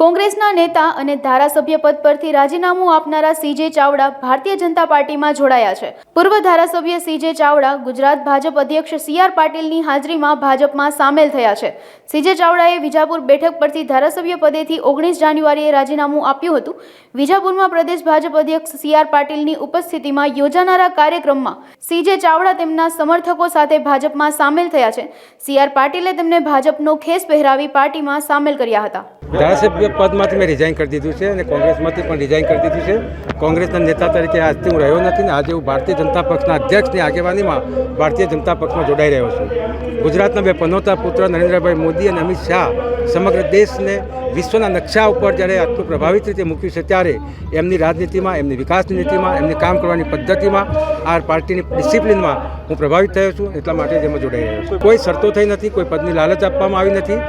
કોંગ્રેસના નેતા અને ધારાસભ્ય પદ પરથી રાજીનામું આપનારા સીજે ચાવડા ભારતીય જનતા પાર્ટીમાં જોડાયા છે। પૂર્વ ધારાસભ્ય સીજે ચાવડા ગુજરાત ભાજપ અધ્યક્ષ સી.આર. પાટીલની હાજરીમાં ભાજપમાં સામેલ થયા છે। સીજે ચાવડાએ વિજાપુર બેઠક પરથી ધારાસભ્ય પદેથી 19 જાન્યુઆરીએ રાજીનામું આપ્યું હતું। વિજાપુરમાં પ્રદેશ ભાજપ અધ્યક્ષ સી.આર. પાટીલની ઉપસ્થિતિમાં યોજાનારા કાર્યક્રમમાં સીજે ચાવડા તેમના સમર્થકો સાથે ભાજપમાં સામેલ થયા છે। સી.આર. પાટીલે તેમને ભાજપનો ખેસ પહેરાવી પાર્ટીમાં સામેલ કર્યા હતા। ધારાસભ્ય પદમાંથી મેં રિઝાઇન કરી દીધું છે અને કોંગ્રેસમાંથી પણ રિઝાઇન કરી દીધું છે। કોંગ્રેસના નેતા તરીકે આજથી હું રહ્યો નથી ને આજે હું ભારતીય જનતા પક્ષના અધ્યક્ષની આગેવાનીમાં ભારતીય જનતા પક્ષમાં જોડાઈ રહ્યો છું। ગુજરાતના બે પનોતા પુત્ર નરેન્દ્રભાઈ મોદી અને અમિત શાહ સમગ્ર દેશને વિશ્વના નકશા ઉપર જ્યારે આટલું પ્રભાવિત રીતે મૂક્યું છે ત્યારે એમની રાજનીતિમાં, એમની વિકાસની નીતિમાં, એમની કામ કરવાની પદ્ધતિમાં, આ પાર્ટીની ડિસિપ્લિનમાં હું પ્રભાવિત થયો છું। એટલા માટે જ એમાં જોડાઈ રહ્યો છું। કોઈ શરતો થઈ નથી, કોઈ પદની લાલચ આપવામાં આવી નથી।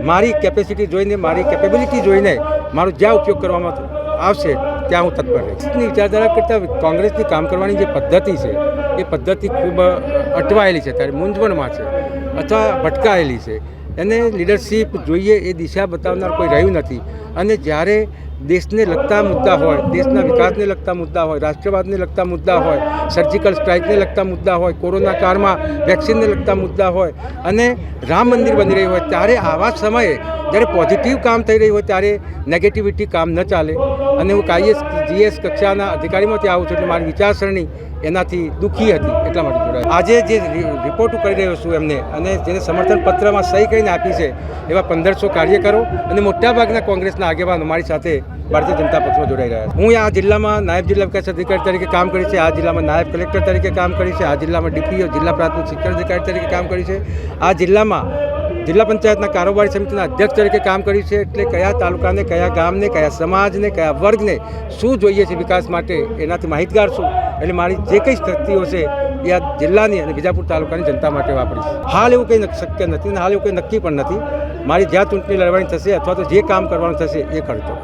મારી કેપેસિટી જોઈને, મારી કેપેબિલિટી જોઈને મારો જ્યાં ઉપયોગ કરવામાં આવશે ત્યાં હું તત્પર રહીશ। વિચારધારા કરતાં કોંગ્રેસની કામ કરવાની જે પદ્ધતિ છે એ પદ્ધતિ ખૂબ અટવાયેલી છે, ત્યારે મૂંઝવણમાં છે અથવા ભટકાયેલી છે। એને લીડરશીપ જોઈએ એ દિશા બતાવનાર કોઈ રહ્યું નથી। અને જ્યારે દેશને લગતા મુદ્દા હોય, દેશના વિકાસને લગતા મુદ્દા હોય, રાષ્ટ્રવાદને લગતા મુદ્દા હોય, સર્જિકલ સ્ટ્રાઇકને લગતા મુદ્દા હોય, કોરોના કાળમાં વેક્સિનને લગતા મુદ્દા હોય અને રામ મંદિર બની રહ્યું હોય, ત્યારે આવા સમયે જ્યારે પોઝિટિવ કામ થઈ રહ્યું હોય ત્યારે નેગેટિવિટી કામ ન ચાલે। અને હું આઈએસ જીએસ કક્ષાના અધિકારીમાંથી આવું છું એટલે મારી વિચારસરણી એનાથી દુઃખી હતી, એટલા માટે જોડાયા। આજે જે રિપોર્ટ કરી રહ્યો છું એમને અને જેને સમર્થન પત્રમાં સહી કરીને આપી છે એવા 1500 કાર્યકરો અને મોટાભાગના કોંગ્રેસના આગેવાનો મારી સાથે ભારતીય જનતા પક્ષમાં જોડાઈ રહ્યા છે। હું આ જિલ્લામાં નાયબ જિલ્લા વિકાસ અધિકારી તરીકે કામ કરી છે, આ જિલ્લામાં નાયબ કલેક્ટર તરીકે કામ કરી છે, આ જિલ્લામાં ડીપીઓ જિલ્લા પ્રાથમિક શિક્ષણ અધિકારી તરીકે કામ કરી છે, આ જિલ્લામાં જિલ્લા પંચાયતના કારોબારી સમિતિના અધ્યક્ષ તરીકે કામ કર્યું છે। એટલે કયા તાલુકાને, કયા ગામને, કયા સમાજને, કયા વર્ગને શું જોઈએ છે વિકાસ માટે એનાથી માહિતગાર છું। એટલે મારી જે કંઈ શક્તિઓ છે એ આ જિલ્લાની અને વિજાપુર તાલુકાની જનતા માટે વાપરીશ। હાલ એવું કંઈ શક્ય નથી અને હાલ એવું કંઈ નક્કી પણ નથી। મારી જ્યાં ચૂંટણી લડવાની થશે અથવા તો જે કામ કરવાનું થશે એ કરજો।